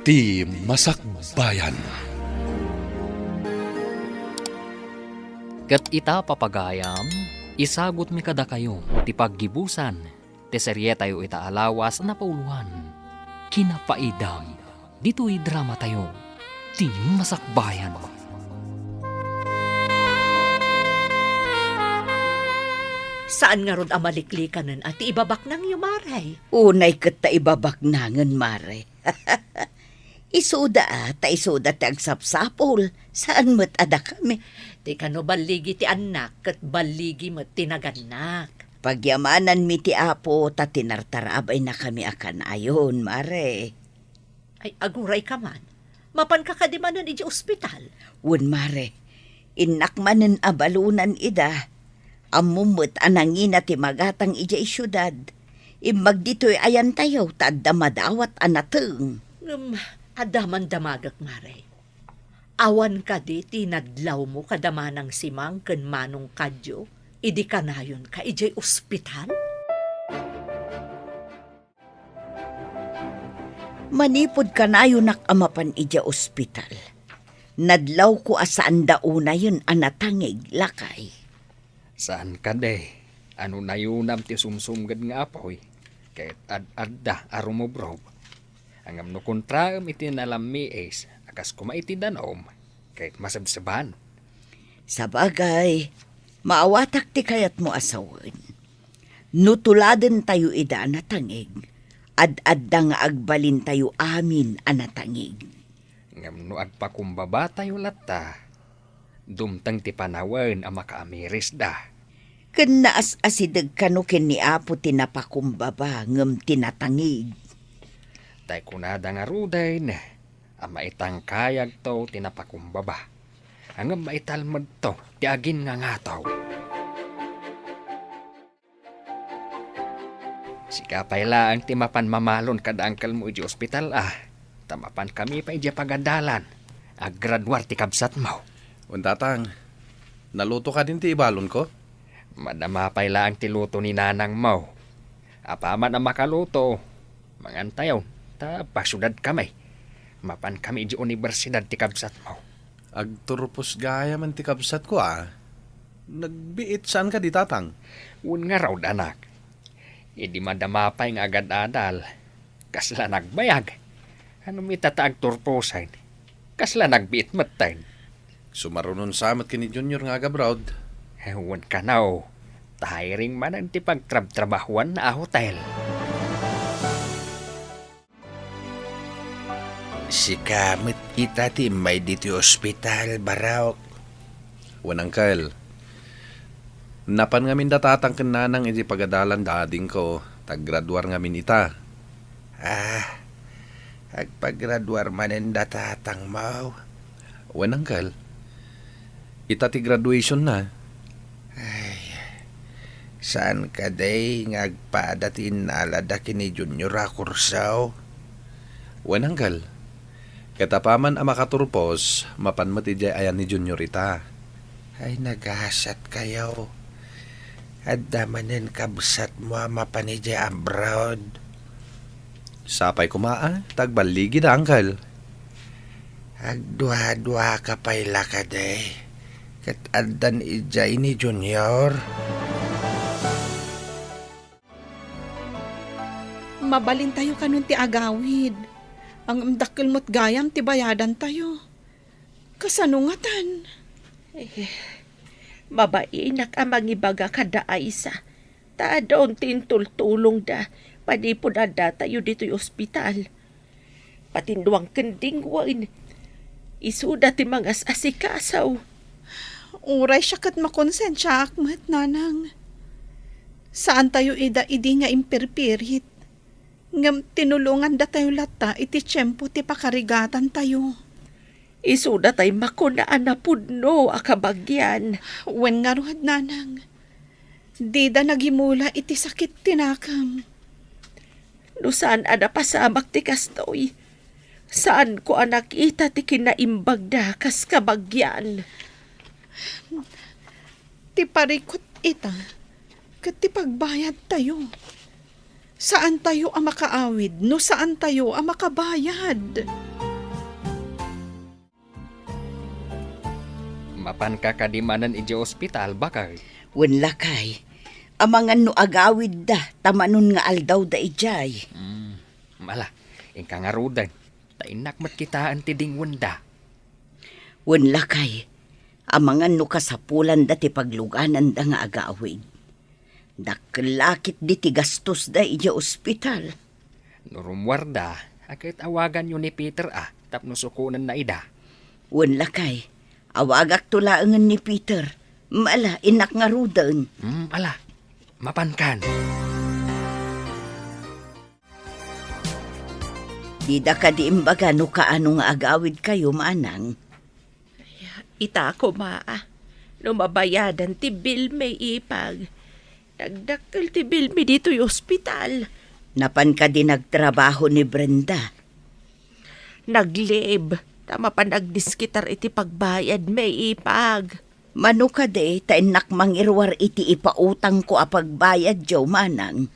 Ti Masakbayan. Kat ita papagayam, isagot mi kada kayo, ti paggibusan, ti serye tayo ita alawas na pauluhan. Kinapaidam, dito'y drama tayo, ti Masakbayan. Saan nga rod amalikikanan at ibabak nang yumaray? Unay kat ta ibabak nangan, mare. Isuda ta isuda ti agsapsapol. Saan mo't ada kami? Di ka no baligi ti anak kat baligi mo tinaganak. Pagyamanan mi ti apo ta tinartarabay na kami akan ayon, mare. Ay aguray ka man. Mapan ka kadimanan iji ospital. Wun, mare. Inakmanen abalunan ida. Amumot anangina ti magatang ija syudad. Imag dito'y ayan tayo, tadda madawat anateng. Adaman damagak mare. Awan ka di tinadlaw mo kadamanang simang ken manong kadyo. Idi ka nayon ka ijay ospital? Manipod ka na yun amapan ija ospital. Nadlaw ko asaan dauna yun anatangig lakay. Saan ka de? Ano na yunam ti sumsumgad nga apoy? Kahit ad-adda arumobrob. Ang amno kontraam iti nalam mi es, akas kumaiti danom, kahit masabsaban. Sabagay, maawatak ti kayat mo asawan. Nutuladen tayo ida anatangig. Ad-adda nga agbalin tayo amin anatangig. Ngam no agpakumbaba tayo lata. Dumtang ti panawan ang makaamiris da. Ken naas asidag kanukin ni apo tinapakumbaba ngem tinatangig. Tay kunada nga ruday na, ang maitang kayag to tinapakumbaba. Ang maitalmad to, tiagin nga ngataw. Sikapay laang timapan mamalon kada angkal mo iji ospital Tamapan kami pa iji pagadalan. Aggraduar ti kabsat mo. Untatang, naluto ka din ti ibalon ko? Madamapay laang ti luto ni nanang mo. Apaman ang makaluto. Mangantayaw, ta pasyudad kami. Mapan kami iji universidad ti kabsat mo. Agturpos gaya man ti kabsat ko Nagbiit saan ka di tatang? Un nga raw anak. Idi madamapay nga agad-adal. Kasla nagbayag. Ano mi tataag turposan? Kasla nagbiit matain. Sumarunon samat kini Junior nga agabrod. Ewan ka na Tahiring man ang ti pagtrabahuan na hotel. Si kamit ita ti may diti ospital, Barok. Wanang kail. Napan ngamin datatang kenanang iti pagadalan dading ko. Taggraduar ngamin ita. Agpaggraduar manen datatang mau. Wanang kail. Ita ti graduation na. Saan ka day ngagpadatin alada kini Junior akursaw? Wanang kail. Katapaman ang makaturpos, mapan mo ti jay ayan ni Junior ita. Ay naghasat kayo. Adda manen kabsat mo mapanidya abroad. Sapay kumaa, tagbaligi na angkal. Agdua-dua ka pa'y lakaday. Kat addan ijay ni Junior. Mabalin tayo kanun ti agawid. Ang dakil mo't gayam ti bayadan tayo. Kasanungatan. Babae nakamang ibaga kada aysa. Taadon tintultulong da. Panipod ada tayo dito'y ospital. Patinduang kendingwain. Isuda ti mga asikasaw. Uray siya kat makonsensya akmat, nanang. Saan tayo idi nga imperpirit? Ngam tinulungan da tayo lata iti tiyempo ti pakarigatan tayo. Isuda tayo makunaan na pudno akabagyan. Wen nga ruhad, nanang. Di da nagimula iti sakit tinakam. No saan ada pasamak ti kastoy? Saan ko anak ita ti kinaimbag da kas kabagyan? Ti parikot ita, kat ti pagbayad tayo. Saan tayo ang makaawid? No saan tayo ang makabayad? Mapan ka kadimanan iti ospital bakay. Wen lakay. Amangan no agawid da, tamanon nga aldaw da ijay. Mala, ingka nga rudan. Tainak mat kitaan ti dingwanda. Wen lakay. Amangan no kasapulan da ti pagluganan da nga agawid. Dakelakit di ti gastos da ija ospital. Nurumwarda, akit awagan yun ni Peter tapno sukunan na ida. Wen lakay. Awagak tulaangan ni Peter. Mala, inak nga rudan. Ala, mapankan. Dida ka di imbaga no kaano nga agawid kayo, manang. Ita ko maa. Lumabayadan ti bill may ipag. Nagdakkel ti bill mi dito yung ospital. Napan ka di nagtrabaho ni Brenda. Naglib. Tama pa nagdiskitar iti pagbayad may ipag. Mano ka de, tainak mangirwar iti ipautang ko a pagbayad, Joe, manang.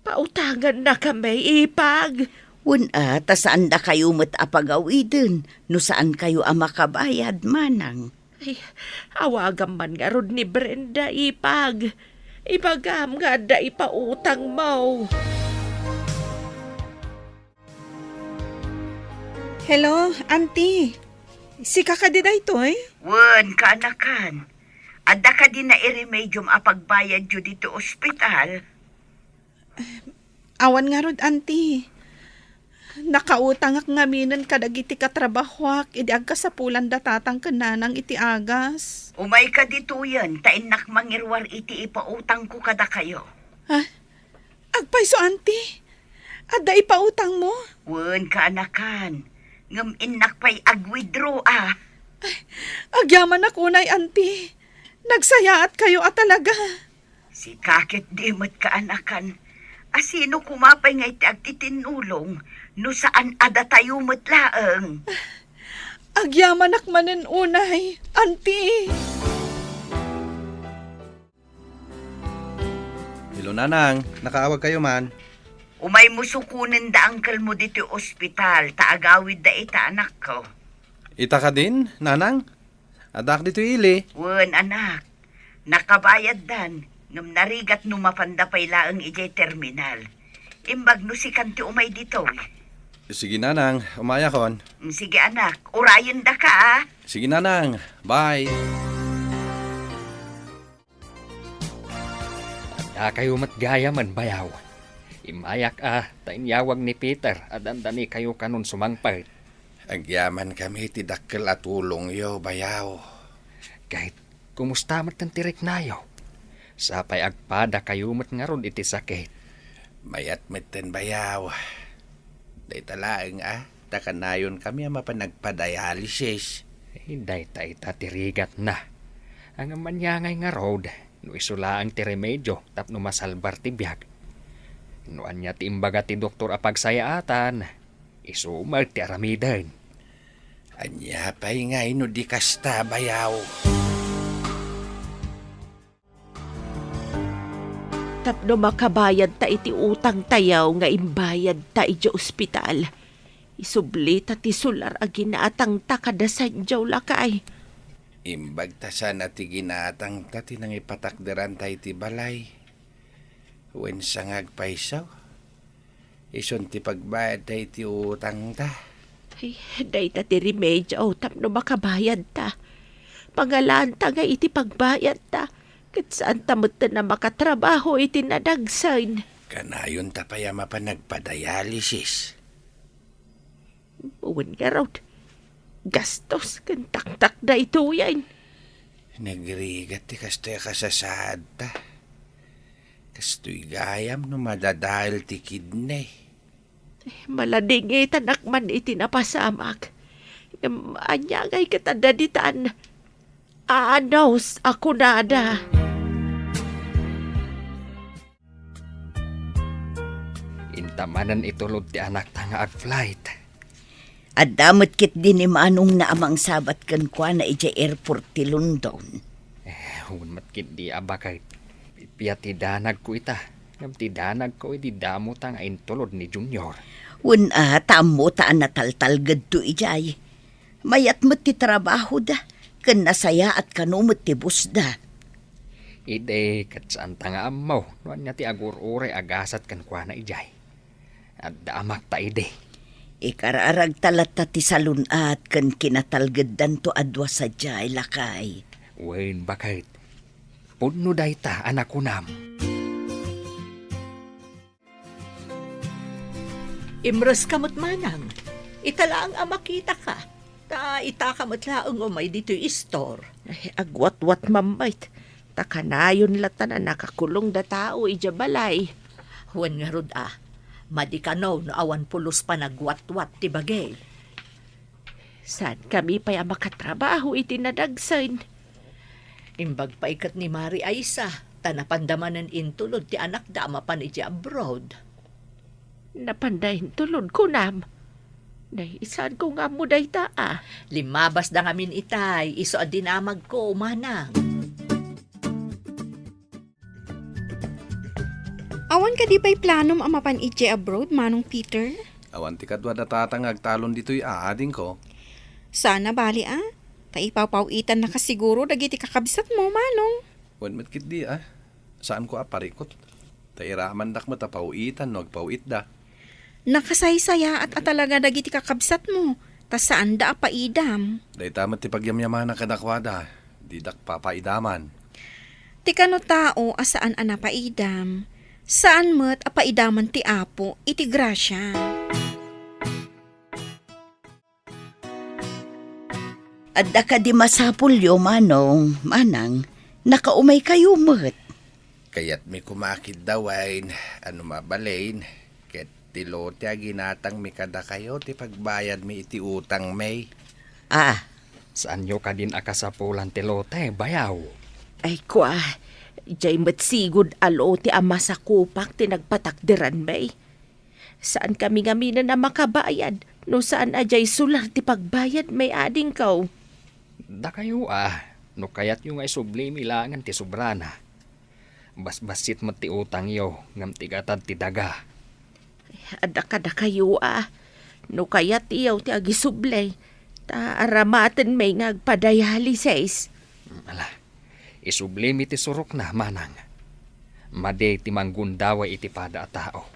Pautangan na kami ipag. Wuna, ta saan da kayo mat apagawidin, no saan kayo ang makabayad, manang. Ay, awagan man nga rod ni Brenda ipag. Ipagam nga da ipautang mo. Hello, auntie. Si kakadida ito eh. Wen, kaanakan. Adda ka di na iremedium a pagbayad jo dito ospital. Awan nga rod, auntie. Nakautang ak ngaminan kadagiti katrabahwak, idi agkasapulan datatang kananang iti agas. Umay ka dito yan, tainak mangirwar iti ipautang ko kada kayo. Ha? Agpaiso, auntie. Adda ipautang mo? Wen, kaanakan. Ngam inak pa'y agwidro Agyaman na kunay, auntie. Nagsayaat kayo talaga. Si kakit di mat kaanakan. Asino kumapay nga iti agtitinulong, no saan ada tayo matlaang. Agyaman akmanen unay, auntie. Hello, Nanang. Nakaawag kayo man. Umay musukunin da angkel mo dito ospital, taagawid da ita anak ko. Ita ka din, Nanang? Adak dito ili. Wen anak, nakabayad dan, ngam narigat no mapandapay laang ijay terminal. Imbag no si kanti umay dito. Sige, Nanang. Umaya kon. Sige anak, urayan da ka Sige, Nanang. Bye. Kayo matgaya man bayaw. Imayak tainyawag ni Peter at andani kayo kanon sumangpay. Agyaman kami ti dakkel at tulong yo, bayaw. Kahit kumusta mat ng tirik nayo. Sapay agpada kayo mat nga ron iti sakit. Mayat meten bayaw. Day talaang takanayon kami ang mapanagpadialysis. Hinday ta itatirigat na. Ang manyangay nga road, no isula ang ti remedyo tapno masalbar ti biyag. Noan niya ti imbaga ti doktor apagsayaatan, isumag ti aramidan. Anya pa'y nga ino di kasta, bayaw. Tapno makabayad ta iti utang tayaw nga imbayad ta iti ospital. Isubli ta ti sular a ginaatang ta kadasan jaw lakay. Imbag ta sana ti ginatang ta tinang ipatakderan tayo ti balay. Wen sangag paisaw. Ison ti pagbayad tayo ti utang ta. Ay, day ta ti remedyo tapno makabayad ta. Pangalaan ta nga iti pagbayad ta. Kat saan tamot na makatrabaho iti nadagsan. Kanayon ta paya mapanagpadialysis. Buwan nga raw. Gastos kan taktak na ito yan. Nagrigat ti kastoy kasasad ta. Kastoy gayam no madadahil ti kidney. Malading tanakman iti napasamak. Anyagay katadaditan. Aanaws ako nada. Intamanan itulod ti anak ta nga ag-flight. At damot kit din ni manong na amang sabat kan kwa na ija airport ti London. Hun matkit di abakay. Piyati danag ko ita. Ngam ti danag ko iti damo ta nga intulod ni Junior. Una, tamo taan nataltal gadto ijay. Mayat mo ti trabaho da, kan nasaya at kanumot ti busda. Ide kat saan ta nga amaw, nuan nga ti agur-ure agasat kan kwa na ijay. At daamak ta ide. Ikararag talat ta ti salunat kan kinatalgaddan to adwa sa jay lakay. Wen bakit? Pudno day ta, anak ko nam. Imres kamot manang. Itala ang amakita ka. Ta ita kamot laang umay dito'y store. Ay, agwat-wat mamait. Takanayon lata na nakakulong da tao ija balay. Huwan nga rod madikanaw no awan pulos pa nagwat-wat ti bagay. Saan kami pa'y makatrabaho iti nadagsain? Imbag pa ikat ni Mari Aisa, tanapandamanan intulod ti anak da mapan iti abroad. Napandahin tulod ko nam. Naisan ko nga mo day ta Limabas da ngamin itay, iso adinamag ko manang. Awan ka di ba'y planom amapan ije abroad, Manong Peter? Awan ti kadwa da tatang agtalon dito'y aading ko. Sana bali Taipapawitan na kasiguro dagiti kakabsat mo, Manong. Wan matkit di Saan ko aparikot? Tairaman dak matapawitan no agpawit da. Nakasaysaya at talaga dagiti kakabsat mo. Tas saan da apaidam? Day tamat ti pagyamyaman na kadakwada. Di dak papaidaman. Ti kano tao asaan anapaidam? Saan mo't apaidaman ti apo iti grasya? Adda ka di masapulyo, manang, nakaumay kayo mat. Kaya't may kumakid daw ay mabalain. Ket tilote ginatang mi kada kayo ti pagbayad mi iti utang may. Saan nyo ka din akasapulan tilote, bayaw? Ay kwa, jay matsigod alo ti ama sa kupak ti nagpatakderan bay. Saan kami na makabayad? No saan ajay sular ti pagbayad may ading kaw? Da kayo no kayat yung ay sublim ilangan ti sobrana. Basbasit mo ti utang yo, ngam ti gatad ti daga. Adakada kayo no kayat iyaw ti agisublay. Ta aramaten may ngagpadayalises. Ala, isublim iti surok na, manang. Made ti manggundaway iti pada a tao.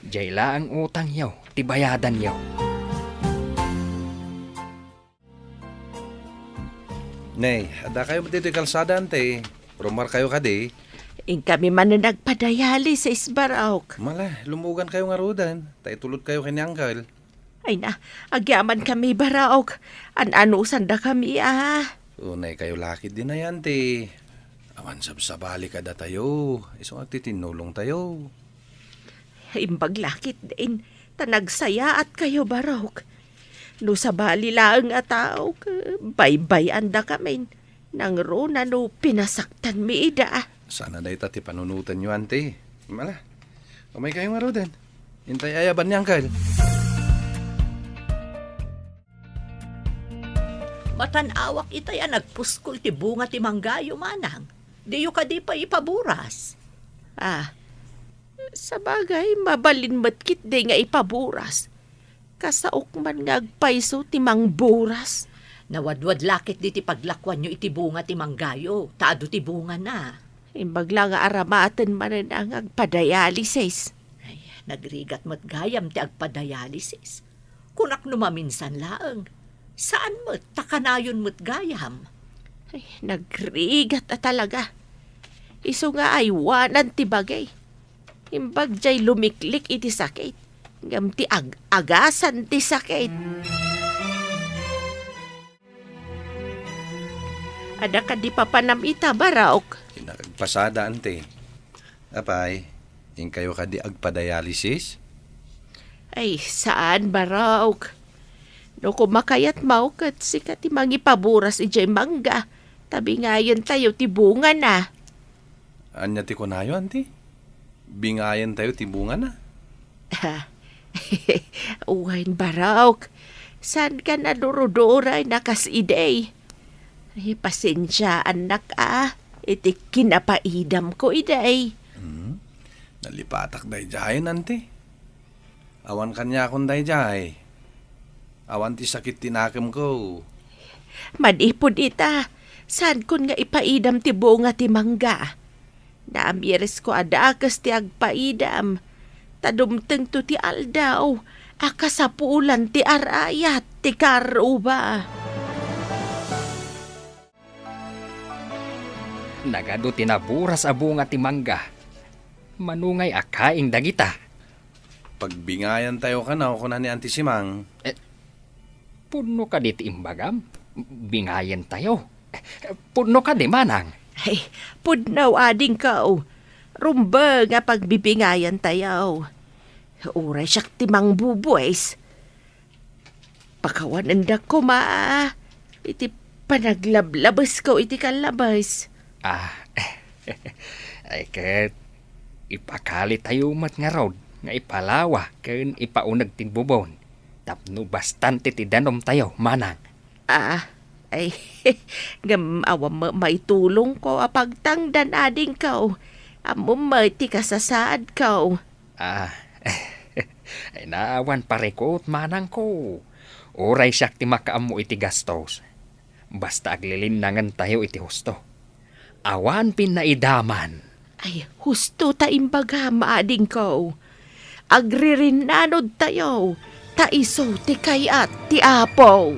Jayla ang utang yaw, ti bayadan yaw. Nay, ada kayo dito'y kalsada ante. Rumar kayo kadi. In kami man na nagpadayalises baraok. Mala, lumugan kayo nga rodan. Tulod kayo kanyangkal. Ay na, agyaman kami baraok. An-anusan da kami Unay kayo lakid din na yan, te. Awan sabsabali ka da tayo. Isong agtitinulong tayo. Imbag lakit din. Tanagsaya at kayo barok. No sa bali lang nga tao, baybay anda kami. Nang rona no pinasaktan mi ida. Sana dahi ti panunutan nyo, ante. Mala, umay kayo nga rodan. Hintay ayaban niyang kal. Matanawak itay nagpuskol ti bunga ti manggayo manang. Diyo ka di pa ipaburas. Sa bagay, mabalin matkit di nga ipaburas. Kasaok man nga agpaiso ti mangburas. Nawadwad lakit di ti paglakwan nyo iti bunga ti manggayo. Taado ti bunga na. Imbag lang nga aramaten man ang agpadayalises. Ay, nagrigat mo't gayam ti agpadayalisis. Kunak numaminsan laang. Saan mo't takanayon mo't gayam? Ay, nagrigat talaga. Iso nga ay wanan ti bagay. Imbag jay lumiklik iti sakit. Ngam ti agasan ti sakit. Ada ka di papanam ita baraok. Kinakagpasada, ante. Apay, yung kayo ka di agpadayalisis? Ay, saan baraok? No kumakayat maukat sikat ti mangipaburas ijay mangga. Tabi ngayon tayo ti bunga na. Anya ti kunayo, ante? Bingayan tayo ti bunga na. Uwain baraok. San ka na duruduray nakas iday? Ay, pasensya anak Iti kinapaidam ko iday. Nalipatak dayjay nanti. Awan kanya akong dayjay. Awan ti sakit tinakam ko. Madipod ita. Saan kun nga ipaidam ti buong nga ti mangga? Naamiris ko adakas ti agpaidam. Tadumteng to ti aldaw. Akasapulan ti arayat ti karuba. Nagado tinaburas a bunga ti mangga. Manungay akaing dagita. Pagbingayan tayo ka na kunan ni Auntie Simang. Puno ka di ti imbagam. Bingayan tayo. Puno ka di manang. Ay, pudnaw ading kao. Rumba nga pagbibingayan tayo. Uray siyak timang bubues. Pakawanan ko maa. Iti panaglablabas ko iti kalabas. Ay ket ipakali tayo mat nga rod nga ipalawa ken ipaunag ti bubon. Tapno bastante ti danom tayo manang. Ay, ngam awam maitulong ko apagtangdan ading kao. Amom ti kasasaad kao. Ay naawan parekot manang ko. Oray siyak ti makaamo iti gastos. Basta aglilinangan tayo iti husto. Awan pinaidaman. Ay, husto ta imbaga maading ko. Agririnanod tayo. Taiso ti kayat ti apo.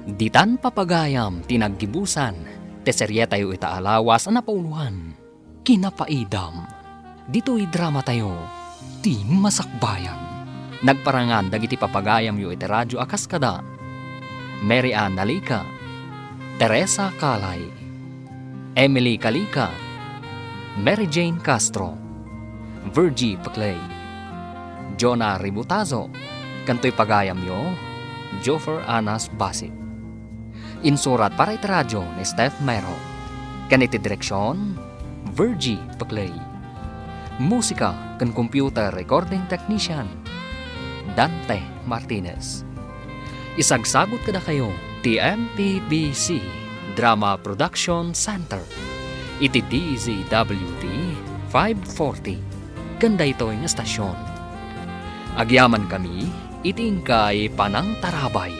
Ditan papagayam tinaggibusan. Teserya tayo itaalawas na pauluhan. Kinapaidam. Dito'y drama tayo. Ti masakbayan. Nagparangan dagiti papagayam yu iti radyo akaskada. Mary Ann Nalika, Teresa Kalay, Emily Kalika, Mary Jane Castro, Virgie Paclay, Jonah Ributazo, kanto'y pagayam yo, Joffer Anas Basit. Insurat para iti radyo ni Steph Mero. Kaniti direksyon, Virgie Paclay. Musika kan computer recording technician, Dante Martinez. Isagsagot kada kayo ti MPBC Drama Production Center. Iti DZWD 540. Ganda ito yung estasyon. Agyaman kami, iting kay Panang Tarabay.